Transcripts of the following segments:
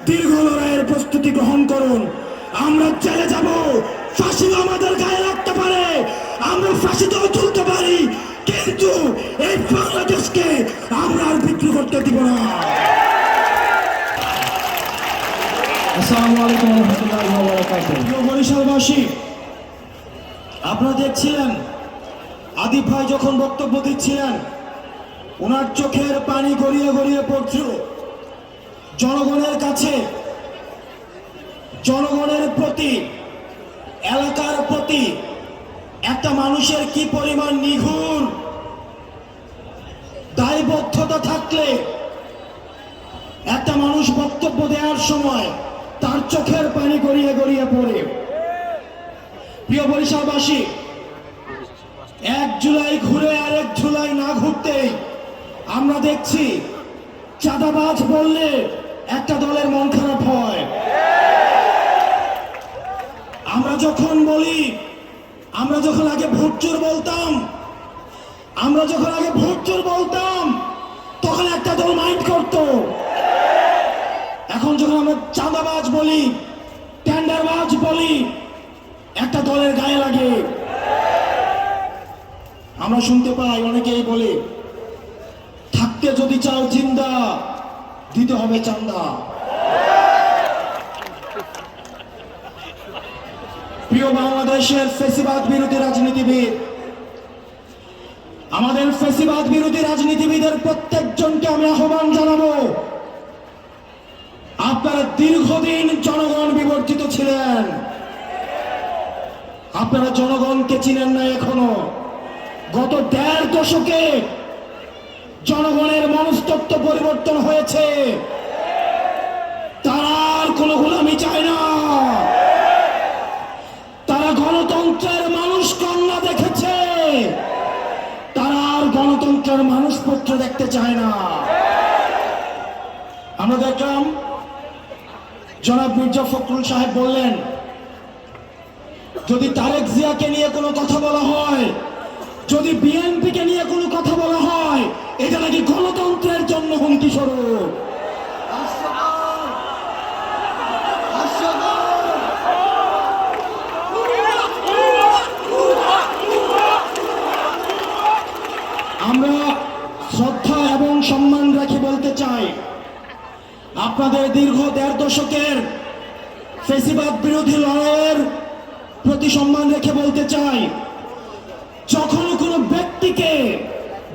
দীর্ঘ লড়াইয়ের প্রস্তুতি গ্রহণ করুন। আমরা জেলে যাব, ফাঁসি আমাদের গায়ে লাগতে পারে, আমরা ফাঁসিতেও তুলতে পারি, কিন্তু এই বাংলাদেশকে আমরা আর বিক্রি করতে দিব না। আসসালামু আলাইকুম ওয়া রাহমাতুল্লাহি ওয়া বারাকাতুহু। প্রিয় বরিশালবাসী, আপনারা দেখছিলেন আদিব ভাই যখন বক্তব্য দিচ্ছিলেন, ওনার চোখের পানি গড়িয়ে গড়িয়ে পড়ছিল। জনগণের কাছে, জনগণের প্রতি, এলাকার প্রতি একটা মানুষের কি পরিমাণ নিঘুর দায়বদ্ধতা থাকলে একটা মানুষ বক্তব্য দেওয়ার সময় তার চোখের পানি গড়িয়ে গড়িয়ে পড়ে। প্রিয় বরিশালবাসী, 1 জুলাই ঘুরে আরেক জুলাই না ঘুরতেই আমরা দেখছি চাঁদাবাজ বললে একটা দলের মন খারাপ হয়। আমরা যখন বলি, আমরা যখন আগে ভোটচোর বলতাম, তখন একটা দল মাইন্ড করত। এখন যখন আমরা চাঁদাবাজ বলি, টেন্ডারবাজ বলি, একটা দলের গায়ে লাগে। আমরা শুনতে পাই অনেকেই বলে, থাকতে যদি চাও জিন্দা, দিতে হবে চান্দা। প্রিয় বাংলাদেশের ফ্যাসিবাদ বিরোধী রাজনীতিবিদ, আমাদের ফ্যাসিবাদ বিরোধী রাজনীতিবিদের প্রত্যেকজনকে আমি আহ্বান জানাবো, আপনারা দীর্ঘদিন জনগণ বিবর্জিত ছিলেন, আপনারা জনগণকে চিনেন না এখনো। গত 1.5 দশকে জনগণের মনস্তত্ত্ব পরিবর্তন হয়েছে। তারা আর কোনো গোলামি চায় না, তারা গণতন্ত্রের মানুষ কন্যা দেখেছে, তারা আর গণতন্ত্রের মানুষপত্র দেখতে চায় না। আমরা দেখলাম জনাব মির্জা ফখরুল সাহেব বললেন, যদি তারেক জিয়াকে নিয়ে কোনো কথা বলা হয়, যদি বিএনপিকে নিয়ে কোনো কথা বলা হয়, এটা নাকি গণতন্ত্রের জন্য হুমকি স্বরূপ। আমরা শ্রদ্ধা এবং সম্মান রেখে বলতে চাই, আপনাদের দীর্ঘ 1.5 দশকের ফ্যাসিবাদ বিরোধী লড়াইয়ের প্রতি সম্মান রেখে বলতে চাই, যখনই কোনো ব্যক্তিকে,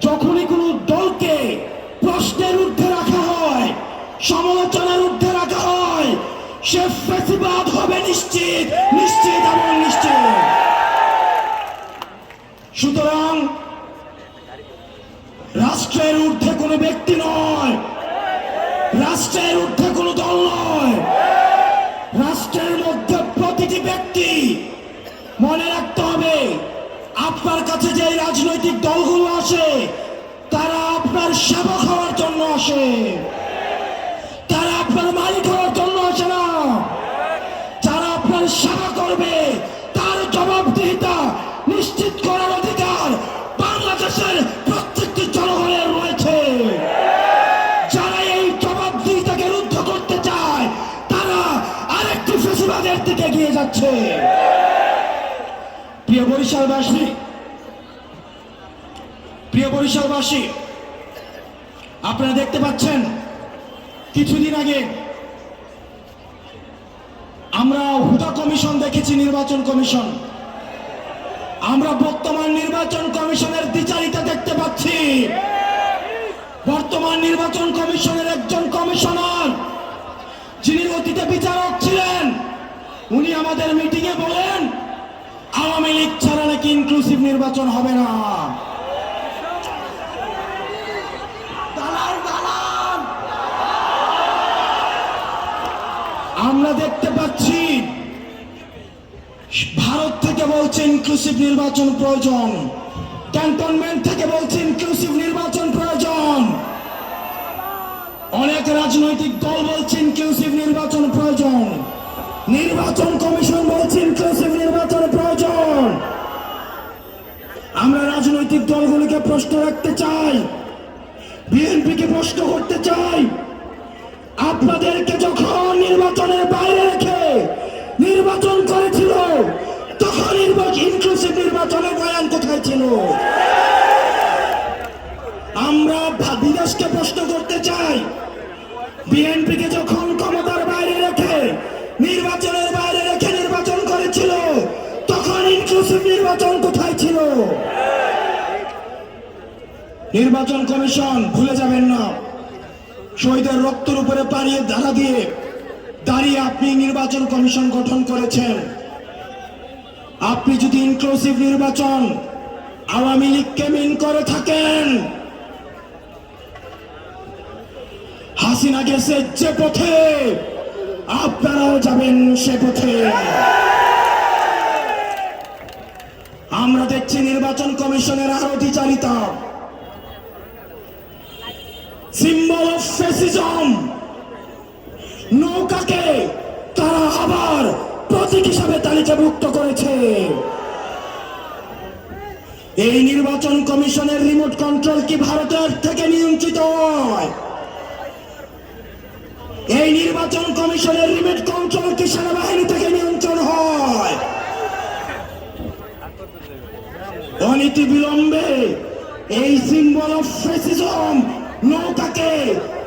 যখনই কোনো দলকে প্রশ্নের ঊর্ধ্বে রাখা হয়, সমালোচনার ঊর্ধ্বে রাখা হয়, সে ফ্যাসিবাদ হবে নিশ্চিত, নিশ্চিত এবং নিশ্চিত। সুতরাং রাষ্ট্রের ঊর্ধ্বে কোনো ব্যক্তি নয়, রাষ্ট্রের ঊর্ধ্বে কোনো দল নয়, রাষ্ট্রের মধ্যে প্রতিটি ব্যক্তি। মনে রাখতে হবে, আপনার কাছে যে রাজনৈতিক দলগুলো আসে, তারা আপনার সেবক হওয়ার জন্য আসে, তারা আপনার মালিক হওয়ার জন্য আসে না। যারা আপনার সেবা করবে, তার জবাবদিহিতা নিশ্চিত করার অধিকার বাংলাদেশের প্রত্যেকটি জনগণের রয়েছে। যারা এই জবাবদিহিতাকে রুদ্ধ করতে চায়, তারা আরেকটি ফ্যাসিবাদের দিকে এগিয়ে যাচ্ছে। প্রিয় বরিশালবাসী, আপনারা দেখতে পাচ্ছেন কিছুদিন আগে আমরা হুদা কমিশন দেখেছি, নির্বাচন কমিশন। আমরা বর্তমান নির্বাচন কমিশনের দ্বিচারিতা দেখতে পাচ্ছি। বর্তমান নির্বাচন কমিশনের একজন কমিশনার, যিনি অতীতে বিচারক ছিলেন, উনি আমাদের মিটিংয়ে বলেন, আওয়ামী লীগ ছাড়া নাকি ইনক্লুসিভ নির্বাচন হবে না। আমরা দেখতে পাচ্ছি ভারত থেকে বলছে ইনক্লুসিভ নির্বাচন প্রয়োজন, ক্যান্টনমেন্ট থেকে বলছে ইনক্লুসিভ নির্বাচন প্রয়োজন, অনেক রাজনৈতিক দল বলছে ইনক্লুসিভ নির্বাচন প্রয়োজন, নির্বাচন কমিশন বলছে ইনক্লুসিভ নির্বাচন প্রয়োজন। আমরা রাজনৈতিক দলগুলিকে প্রশ্ন রাখতে চাই, বিএনপিকে প্রশ্ন করতে চাই, আপনাদেরকে যখন হয়েছিল। আমরা বিদেশকে প্রশ্ন করতে চাই, বিএনপিকে যখন ক্ষমতার বাইরে রেখে, নির্বাচনের বাইরে রেখে নির্বাচন করেছিল, তখন ইনক্লুসিভ নির্বাচন কোথায় ছিল? নির্বাচন কমিশন ভুলে যাবেন না, শহীদের রক্তের উপরে পাড়িয়ে দাঁড়িয়ে আপনি নির্বাচন কমিশন গঠন করেছেন। আপনি যদি ইনক্লুসিভ নির্বাচন আওয়ামী লীগকে মিন করে থাকেন, হাসিনা গেছে যে পথে, আপনারাও যাবেন সে পথে। আমরা দেখছি নির্বাচন কমিশনের আরতিচারিতা, সিম্বল অফ ফ্যাসিজম। নৌকাকে তারা আবার প্রতীক হিসাবে তালিকাভুক্ত করেছে। এই নির্বাচন কমিশনের রিমোট কন্ট্রোল কি ভারতের থেকে নিয়ন্ত্রিত হয়? এই নির্বাচন কমিশনের রিমোট কন্ট্রোল কি সেনাবাহিনী থেকে নিয়ন্ত্রণ হয়? অনীতি বিলম্বে এই সিম্বল অফ ফ্যাসিজম নৌকাকে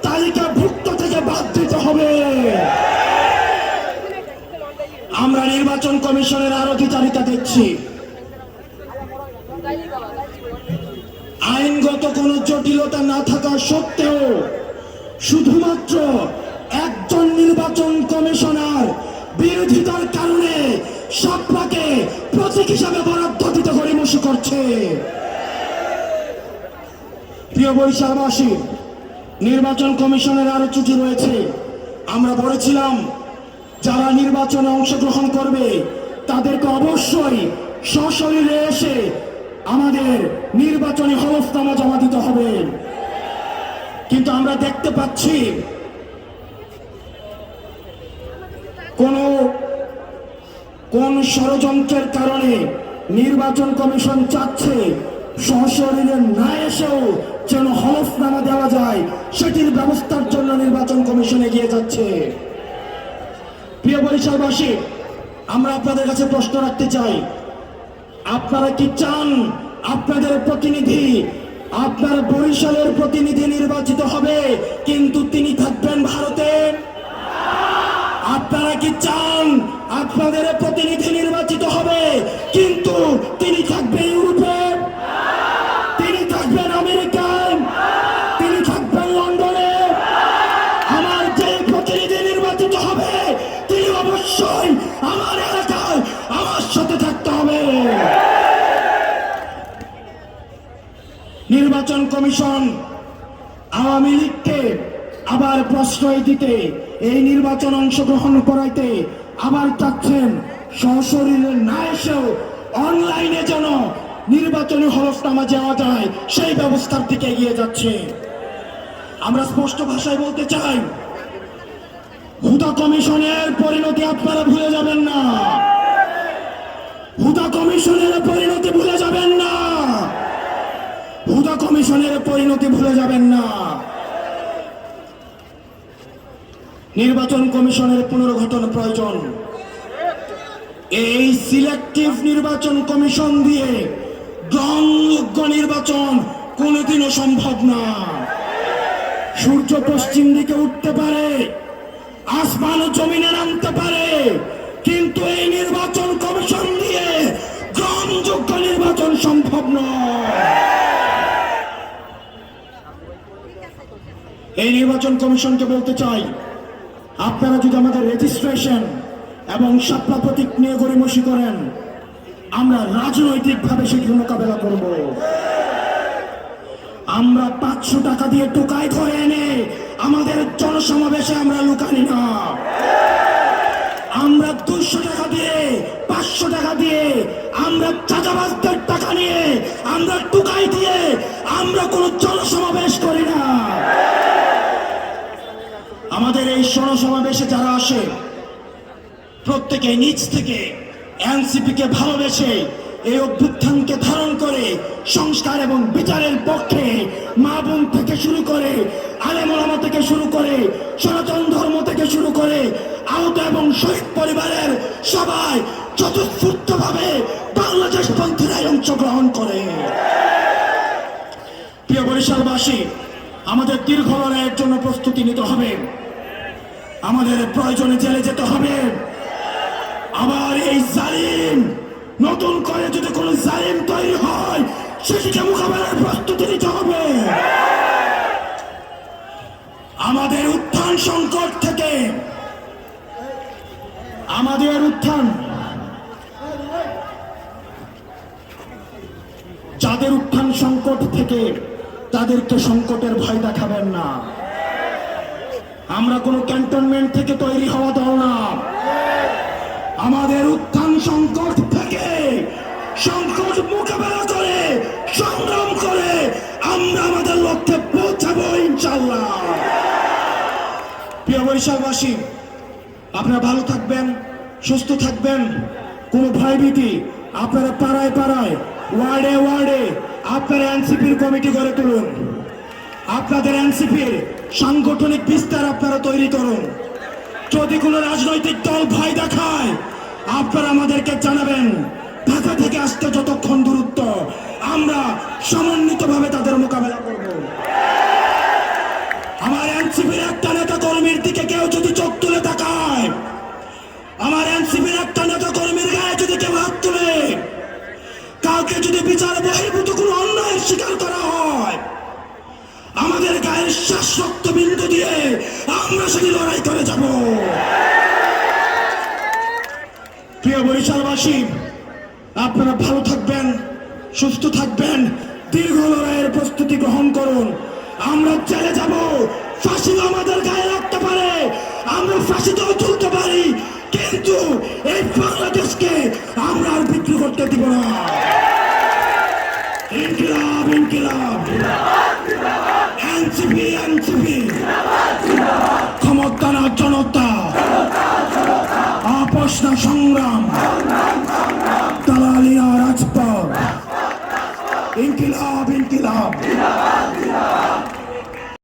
তালিকাভুক্ত থেকে বাদ দিতে হবে। আমরা নির্বাচন কমিশনের আরতিচারিতা দেখছি। আইনগত কোন জটিলতা না থাকা সত্ত্বেও শুধুমাত্র একজন নির্বাচন কমিশনার বিরোধিতার কারণে সাপলাকে প্রতীক হিসাবে বরাদ্দ দিতে গড়িমসি করছে। প্রিয় বরিশালবাসী, নির্বাচন কমিশনের আরো ত্রুটি রয়েছে। আমরা বলেছিলাম যারা নির্বাচনে অংশগ্রহণ করবে তাদেরকে অবশ্যই সশরীরে এসে আমাদের নির্বাচনী হলফনামা জমা দিতে হবে। কিন্তু আমরা দেখতে পাচ্ছি কোন ষড়যন্ত্রের কারণে নির্বাচন কমিশন চাচ্ছে সশরীরে না এসেও যেন হলফনামা দেওয়া যায়, সেটির ব্যবস্থার জন্য নির্বাচন কমিশন এগিয়ে যাচ্ছে। প্রিয় বরিশালবাসী, আমরা আপনাদের কাছে প্রশ্ন রাখতে চাই, আপনারা কি চান আপনাদের প্রতিনিধি, আপনার বরিশালের প্রতিনিধি নির্বাচিত হবে কিন্তু তিনি থাকবেন ভারতে? আপনারা কি চান আপনাদের প্রতিনিধি নির্বাচিত হবে কিন্তু তিনি থাকবেন ইউরোপে, তিনি থাকবেন আমেরিকায়, তিনি থাকবেন লন্ডনে? আমার যে প্রতিনিধি নির্বাচিত হবে তিনি অবশ্যই আমার এলাকায় আমার সাথে থাকতে হবে। নির্বাচন কমিশন আওয়ামী লীগকে আবার প্রশ্রয় দিতে, এই নির্বাচন অংশগ্রহণ করাইতে আবার চাচ্ছেন সশরীরে না এসেও অনলাইনে যেন নির্বাচনী হলফনামা দেওয়া যায় সেই ব্যবস্থার দিকে এগিয়ে যাচ্ছে। আমরা স্পষ্ট ভাষায় বলতে চাই, হুদা কমিশনের পরিণতি আপনারা ভুলে যাবেন না, হুদা কমিশনের পরিণতি ভুলে যাবেন না, হুদা কমিশনের পরিণতি ভুলে যাবেন না। নির্বাচন কমিশনের পুনর্গঠন প্রয়োজন। এই সিলেক্টিভ নির্বাচন কমিশন দিয়ে গ্রহণযোগ্য নির্বাচন কোনোদিনও সম্ভব না। সূর্য পশ্চিম দিকে উঠতে পারে, আসমান ও জমিনে নামতে পারে, কিন্তু এই নির্বাচন কমিশন দিয়ে গ্রহণযোগ্য নির্বাচন সম্ভব নয়। এই নির্বাচন কমিশনকে বলতে চাই, আপনারা যদি আমাদের রেজিস্ট্রেশন এবং শাপলা প্রতীক নিয়ে গড়িমসি করেন, আমরা রাজনৈতিকভাবে সেটি মোকাবেলা করব। আমরা 500 টাকা দিয়ে টোকাই করে এনে আমাদের জনসমাবেশে আমরা লুকানি না। আমরা 200 টাকা দিয়ে, 500 টাকা দিয়ে, আমরা চাঁদাবাজদের টাকা নিয়ে, আমরা টোকাই দিয়ে আমরা কোনো জনসমাবেশ করি না। আমাদের এই জনসমাবেশে যারা আসে প্রত্যেকে নিজ থেকে এনসিপি কে ভালোবেসে এই অভ্যুত্থানকে ধারণ করে সংস্কার এবং বিচারের পক্ষে মা বোন থেকে শুরু করে, আলেম ওলামা থেকে শুরু করে, সনাতন ধর্ম থেকে শুরু করে, আহত এবং শহীদ পরিবারের সবাই স্বতঃস্ফূর্তভাবে বাংলাদেশ পন্থীরাই অংশগ্রহণ করে। প্রিয় বরিশালবাসী, আমাদের দীর্ঘ লড়াইয়ের জন্য প্রস্তুতি নিতে হবে। আমাদের প্রয়োজনে জেলে যেতে হবে। আবার এই জালিম, নতুন করে যদি কোনো জালিম তৈরি হয়, সেটিকে মোকাবেলার প্রস্তুতি নিতে হবে। আমাদের উত্থান সংকট থেকে, আমাদের উত্থান, যাদের উত্থান সংকট থেকে, তাদেরকে সংকটের ভয় দেখাবেন না। আমরা কোনো ক্যান্টনমেন্ট থেকে তৈরি হওয়া দল না। আমাদের উত্থান সংকট থেকে, সংকট মোকাবেলা করে, সংগ্রাম করে আমরা আমাদের লক্ষ্যে পৌঁছাবো ইনশাআল্লাহ। প্রিয় বরিশালবাসী, আপনারা ভালো থাকবেন, সুস্থ থাকবেন। কোনো ভয়ভীতি, আপনারা পাড়ায় পাড়ায়, ওয়ার্ডে ওয়ার্ডে আপনারা এনসিপির কমিটি গড়ে তুলুন। আপনাদের এনসিপির সাংগঠনিক বিস্তার আপনারা তৈরি করুন। যদি কোনো রাজনৈতিক দল ভয় দেখায়, আপনারা আমাদেরকে জানাবেন। ঢাকা থেকে আসতে যতক্ষণ দূরত্ব, আমরা সমন্বিতভাবে তাদের মোকাবেলা করব। আমার এনসিপির একটা নেতা কর্মীর দিকে কেউ যদি চোখ তুলে তাকায়, আমার এনসিপির একটা নেতা কর্মীর গায়ে যদি কেউ হাত তুলে, কাউকে যদি বিচার বহির্ভূত কোনো অন্যায়ের শিকার করা হয়, আমাদের গায়ের শ্বাস রক্ত বিন্দু দিয়ে আমরা সেটি লড়াই করে যাব। প্রিয় বরিশালবাসী, আপনারা ভালো থাকবেন, সুস্থ থাকবেন, দীর্ঘ লড়াইয়ের প্রস্তুতি গ্রহণ করুন। আমরা জেলে যাব, ফাঁসিও আমাদের গায়ে রাখতে পারে, আমরা ফাঁসিতেও তুলতে পারি, কিন্তু এই বাংলাদেশকে আমরা আর বিক্রি করতে দিব না। ইনকিলাব, ইনকিলাব, এনসিপি, এনসিপি, ক্ষমতা না জনতা, আপোষ না সংগ্রাম, দালালিয়া রাজপথ, ইনকিলাব, ইনকিলাব।